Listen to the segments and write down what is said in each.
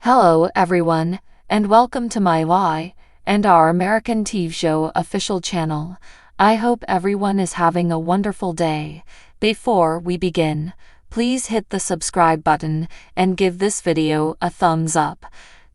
Hello everyone, and welcome to my Y and our American TV show official channel. I hope everyone is having a wonderful day. Before we begin, please hit the subscribe button and give this video a thumbs up.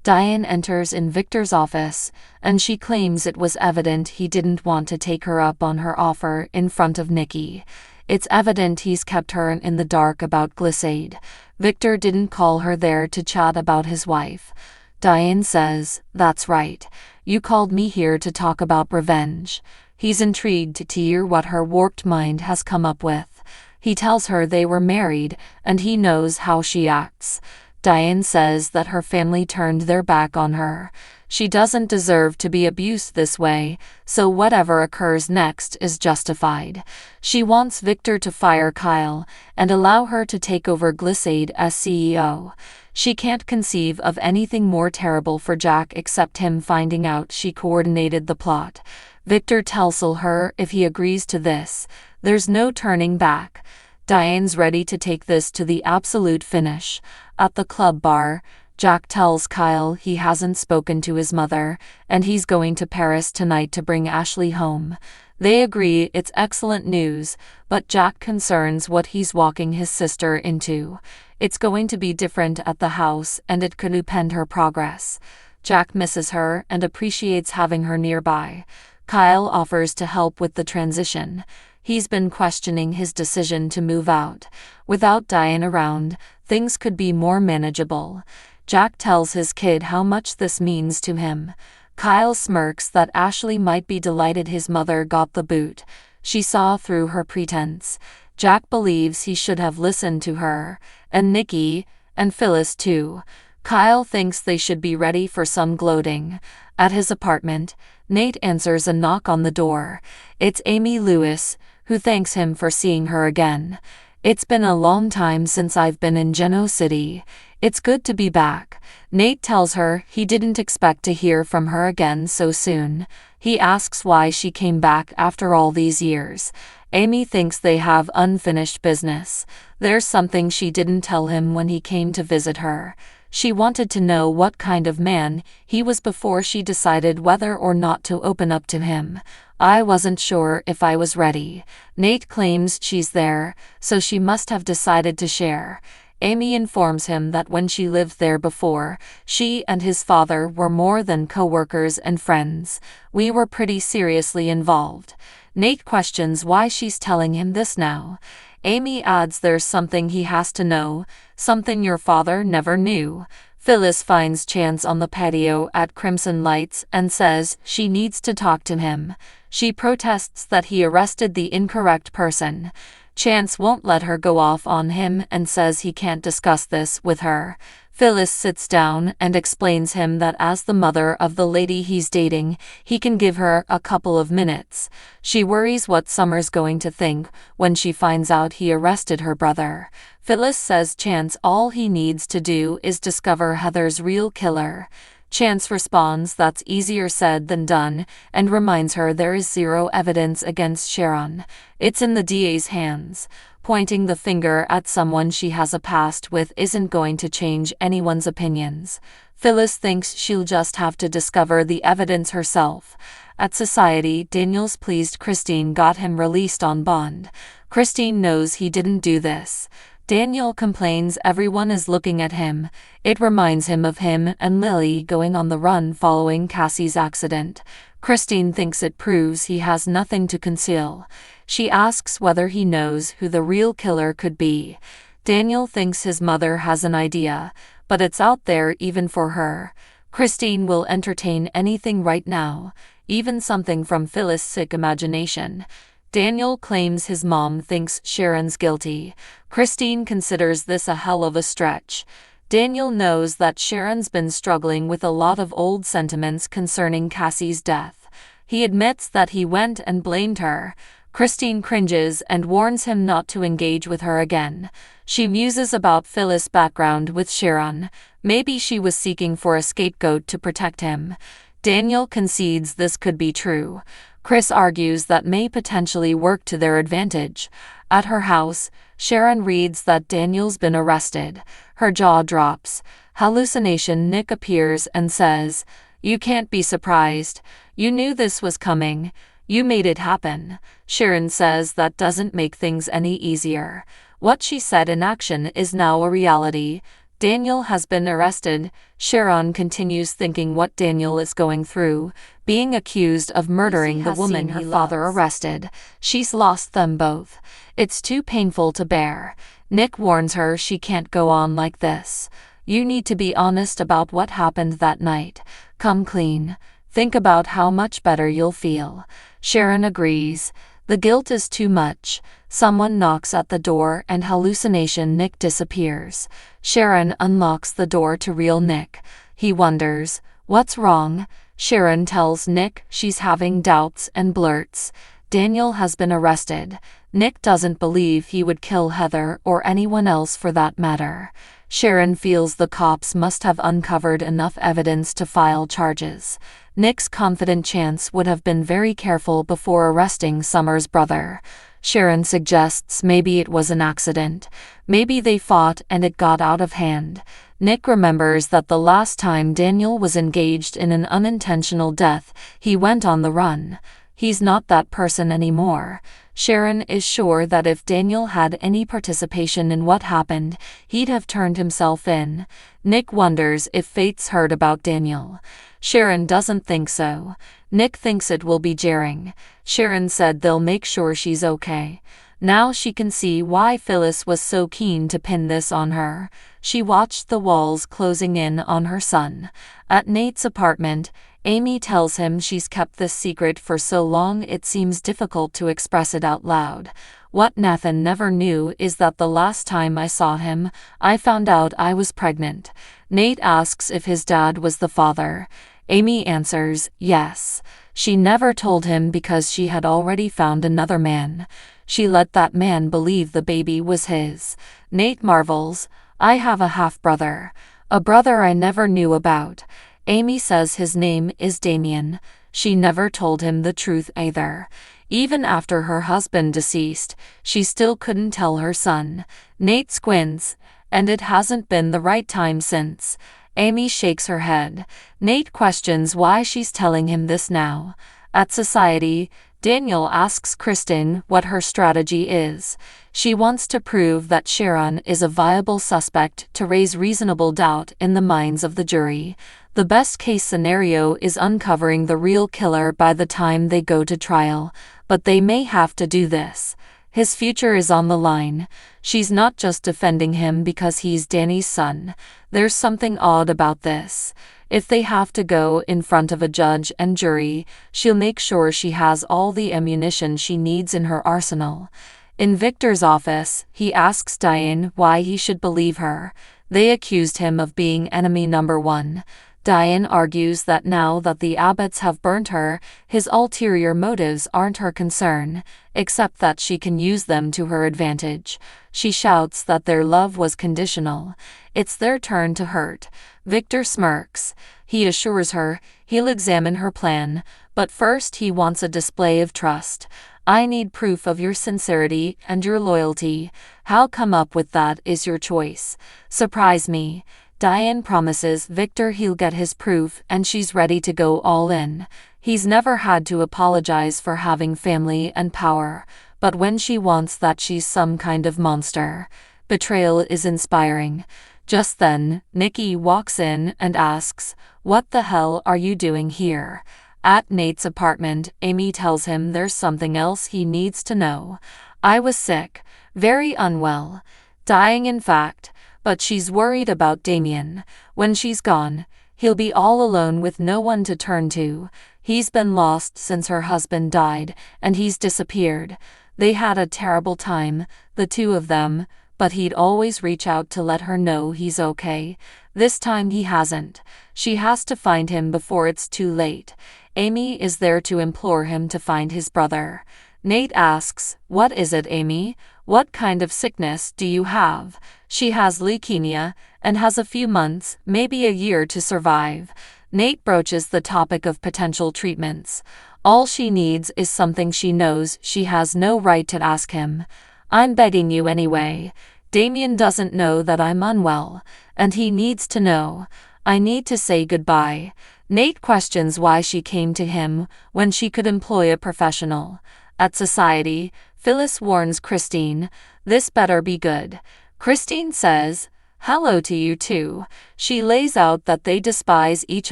Diane enters in Victor's office, and she claims it was evident he didn't want to take her up on her offer in front of Nikki. It's evident he's kept her in the dark about Glissade. Victor didn't call her there to chat about his wife. Diane says, "That's right. You called me here to talk about revenge." He's intrigued to hear what her warped mind has come up with. He tells her they were married, and he knows how she acts. Diane says that her family turned their back on her. She doesn't deserve to be abused this way, so whatever occurs next is justified. She wants Victor to fire Kyle and allow her to take over Glissade as CEO. She can't conceive of anything more terrible for Jack except him finding out she coordinated the plot. Victor tells her if he agrees to this, there's no turning back. Diane's ready to take this to the absolute finish. At the club bar, Jack tells Kyle he hasn't spoken to his mother, and he's going to Paris tonight to bring Ashley home. They agree it's excellent news, but Jack concerns what he's walking his sister into. It's going to be different at the house, and it could upend her progress. Jack misses her and appreciates having her nearby. Kyle offers to help with the transition. He's been questioning his decision to move out. Without Diane around, things could be more manageable. Jack tells his kid how much this means to him. Kyle smirks that Ashley might be delighted his mother got the boot. She saw through her pretense. Jack believes he should have listened to her, and Nikki, and Phyllis too. Kyle thinks they should be ready for some gloating. At his apartment, Nate answers a knock on the door. It's Amy Lewis, who thanks him for seeing her again. "It's been a long time since I've been in Genoa City. It's good to be back." Nate tells her he didn't expect to hear from her again so soon. He asks why she came back after all these years. Amy thinks they have unfinished business. There's something she didn't tell him when he came to visit her. She wanted to know what kind of man he was before she decided whether or not to open up to him. "I wasn't sure if I was ready." Nate claims she's there, so she must have decided to share. Amy informs him that when she lived there before, she and his father were more than co-workers and friends. "We were pretty seriously involved." Nate questions why she's telling him this now. Amy adds there's something he has to know, something your father never knew. Phyllis finds Chance on the patio at Crimson Lights and says she needs to talk to him. She protests that he arrested the incorrect person. Chance won't let her go off on him and says he can't discuss this with her. Phyllis sits down and explains him that as the mother of the lady he's dating, he can give her a couple of minutes. She worries what Summer's going to think when she finds out he arrested her brother. Phyllis says Chance all he needs to do is discover Heather's real killer. Chance responds that's easier said than done and reminds her there is zero evidence against Sharon. It's in the DA's hands. Pointing the finger at someone she has a past with isn't going to change anyone's opinions. Phyllis thinks she'll just have to discover the evidence herself. At Society, Daniel's pleased Christine got him released on bond. Christine knows he didn't do this. Daniel complains everyone is looking at him. It reminds him of him and Lily going on the run following Cassie's accident. Christine thinks it proves he has nothing to conceal. She asks whether he knows who the real killer could be. Daniel thinks his mother has an idea, but it's out there even for her. Christine will entertain anything right now, even something from Phyllis' sick imagination. Daniel claims his mom thinks Sharon's guilty. Christine considers this a hell of a stretch. Daniel knows that Sharon's been struggling with a lot of old sentiments concerning Cassie's death. He admits that he went and blamed her. Christine cringes and warns him not to engage with her again. She muses about Phyllis' background with Sharon. Maybe she was seeking for a scapegoat to protect him. Daniel concedes this could be true. Chris argues that may potentially work to their advantage. At her house, Sharon reads that Daniel's been arrested. Her jaw drops. Hallucination Nick appears and says, "You can't be surprised. You knew this was coming. You made it happen." Sharon says that doesn't make things any easier. What she said in action is now a reality. Daniel has been arrested. Sharon continues thinking what Daniel is going through, being accused of murdering the woman her father arrested. She's lost them both. It's too painful to bear. Nick warns her she can't go on like this. "You need to be honest about what happened that night. Come clean. Think about how much better you'll feel." Sharon agrees. The guilt is too much. Someone knocks at the door and hallucination Nick disappears. Sharon unlocks the door to real Nick. He wonders, "What's wrong?" Sharon tells Nick she's having doubts and blurts, "Daniel has been arrested." Nick doesn't believe he would kill Heather or anyone else for that matter. Sharon feels the cops must have uncovered enough evidence to file charges. Nick's confident chance would have been very careful before arresting Summer's brother. Sharon suggests maybe it was an accident. Maybe they fought and it got out of hand. Nick remembers that the last time Daniel was engaged in an unintentional death, he went on the run. He's not that person anymore. Sharon is sure that if Daniel had any participation in what happened, he'd have turned himself in. Nick wonders if fate's heard about Daniel. Sharon doesn't think so. Nick thinks it will be jarring. Sharon said they'll make sure she's okay. Now she can see why Phyllis was so keen to pin this on her. She watched the walls closing in on her son. At Nate's apartment, Amy tells him she's kept this secret for so long it seems difficult to express it out loud. "What Nathan never knew is that the last time I saw him, I found out I was pregnant." Nate asks if his dad was the father. Amy answers, yes. She never told him because she had already found another man. She let that man believe the baby was his. Nate marvels, "I have a half-brother. A brother I never knew about." Amy says his name is Damien. She never told him the truth either. Even after her husband deceased, she still couldn't tell her son. Nate squints, "And it hasn't been the right time since." Amy shakes her head. Nate questions why she's telling him this now. At Society, Daniel asks Kristen what her strategy is. She wants to prove that Sharon is a viable suspect to raise reasonable doubt in the minds of the jury. The best-case scenario is uncovering the real killer by the time they go to trial, but they may have to do this. His future is on the line. She's not just defending him because he's Danny's son. There's something odd about this. If they have to go in front of a judge and jury, she'll make sure she has all the ammunition she needs in her arsenal. In Victor's office, he asks Diane why he should believe her. They accused him of being enemy number one. Diane argues that now that the Abbotts have burnt her, his ulterior motives aren't her concern, except that she can use them to her advantage. She shouts that their love was conditional. It's their turn to hurt. Victor smirks. He assures her he'll examine her plan, but first he wants a display of trust. "I need proof of your sincerity and your loyalty. How come up with that is your choice. Surprise me." Diane promises Victor he'll get his proof and she's ready to go all in. He's never had to apologize for having family and power, but when she wants that she's some kind of monster. Betrayal is inspiring. Just then, Nikki walks in and asks, "What the hell are you doing here?" At Nate's apartment, Amy tells him there's something else he needs to know. "I was sick, very unwell, dying in fact." But she's worried about Damien. When she's gone, he'll be all alone with no one to turn to. He's been lost since her husband died, and he's disappeared. They had a terrible time, the two of them, but he'd always reach out to let her know he's okay. This time he hasn't. She has to find him before it's too late. Amy is there to implore him to find his brother. Nate asks, "What is it, Amy? What kind of sickness do you have?" She has leukemia and has a few months, maybe a year to survive. Nate broaches the topic of potential treatments. All she needs is something she knows she has no right to ask him. "I'm begging you anyway. Damien doesn't know that I'm unwell, and he needs to know. I need to say goodbye. Nate questions why she came to him when she could employ a professional. At society, Phyllis warns Christine, this better be good. Christine says, hello to you too. She lays out that they despise each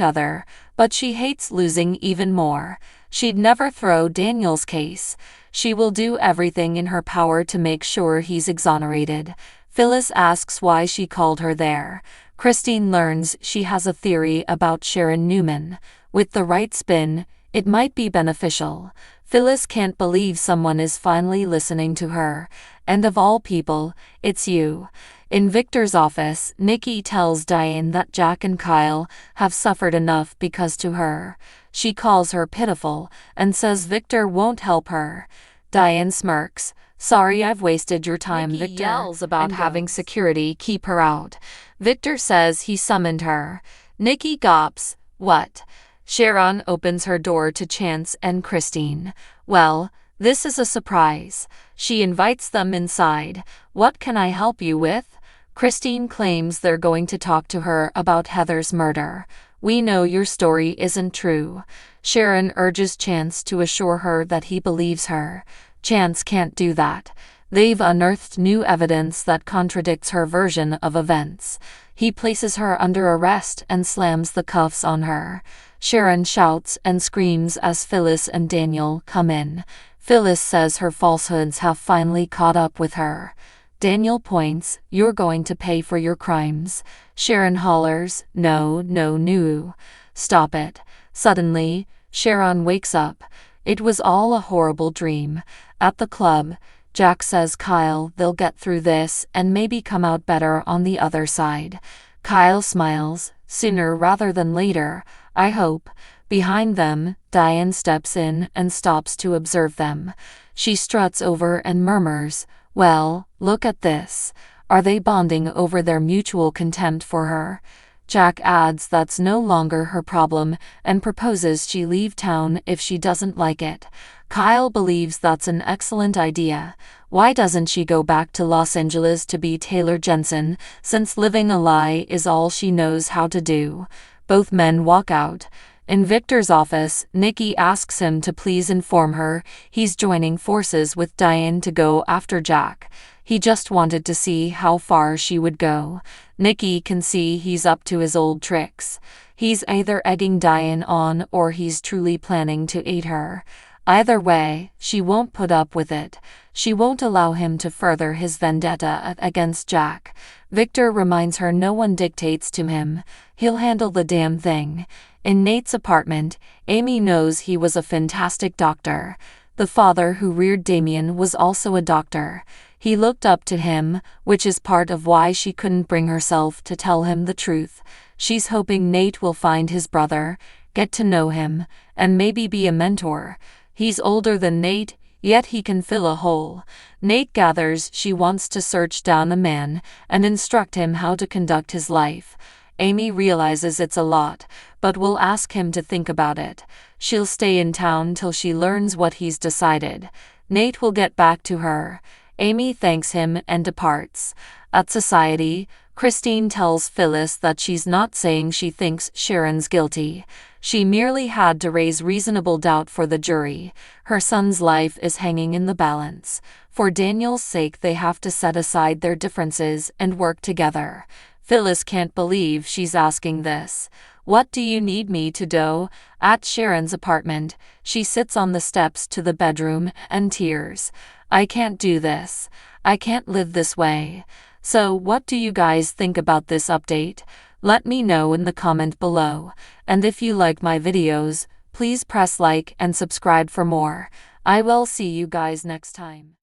other, but she hates losing even more. She'd never throw Daniel's case. She will do everything in her power to make sure he's exonerated. Phyllis asks why she called her there. Christine learns she has a theory about Sharon Newman. With the right spin, it might be beneficial. Phyllis can't believe someone is finally listening to her. And of all people, it's you. In Victor's office, Nikki tells Diane that Jack and Kyle have suffered enough because to her. She calls her pitiful and says Victor won't help her. Diane smirks. Sorry I've wasted your time. Nikki Victor yells about having security keep her out. Victor says he summoned her. Nikki gawps. What? Sharon opens her door to Chance and Christine. Well, this is a surprise. She invites them inside. What can I help you with? Christine claims they're going to talk to her about Heather's murder. We know your story isn't true. Sharon urges Chance to assure her that he believes her. Chance can't do that. They've unearthed new evidence that contradicts her version of events. He places her under arrest and slams the cuffs on her. Sharon shouts and screams as Phyllis and Daniel come in. Phyllis says her falsehoods have finally caught up with her. Daniel points, you're going to pay for your crimes. Sharon hollers, no, no, no. Stop it. Suddenly, Sharon wakes up. It was all a horrible dream. At the club, Jack says Kyle they'll get through this and maybe come out better on the other side. Kyle smiles, sooner rather than later, I hope. Behind them, Diane steps in and stops to observe them. She struts over and murmurs, well, look at this. Are they bonding over their mutual contempt for her? Jack adds that's no longer her problem and proposes she leave town if she doesn't like it. Kyle believes that's an excellent idea. Why doesn't she go back to Los Angeles to be Taylor Jensen, since living a lie is all she knows how to do? Both men walk out. In Victor's office, Nikki asks him to please inform her he's joining forces with Diane to go after Jack. He just wanted to see how far she would go. Nikki can see he's up to his old tricks. He's either egging Diane on or he's truly planning to aid her. Either way, she won't put up with it. She won't allow him to further his vendetta against Jack. Victor reminds her no one dictates to him. He'll handle the damn thing. In Nate's apartment, Amy knows he was a fantastic doctor. The father who reared Damien was also a doctor. He looked up to him, which is part of why she couldn't bring herself to tell him the truth. She's hoping Nate will find his brother, get to know him, and maybe be a mentor. He's older than Nate, yet he can fill a hole. Nate gathers she wants to search down a man and instruct him how to conduct his life. Amy realizes it's a lot, but will ask him to think about it. She'll stay in town till she learns what he's decided. Nate will get back to her. Amy thanks him and departs. At society, Christine tells Phyllis that she's not saying she thinks Sharon's guilty. She merely had to raise reasonable doubt for the jury. Her son's life is hanging in the balance. For Daniel's sake, they have to set aside their differences and work together. Phyllis can't believe she's asking this. What do you need me to do? At Sharon's apartment, she sits on the steps to the bedroom and tears. I can't do this. I can't live this way. So what do you guys think about this update? Let me know in the comment below. And if you like my videos, please press like and subscribe for more. I will see you guys next time.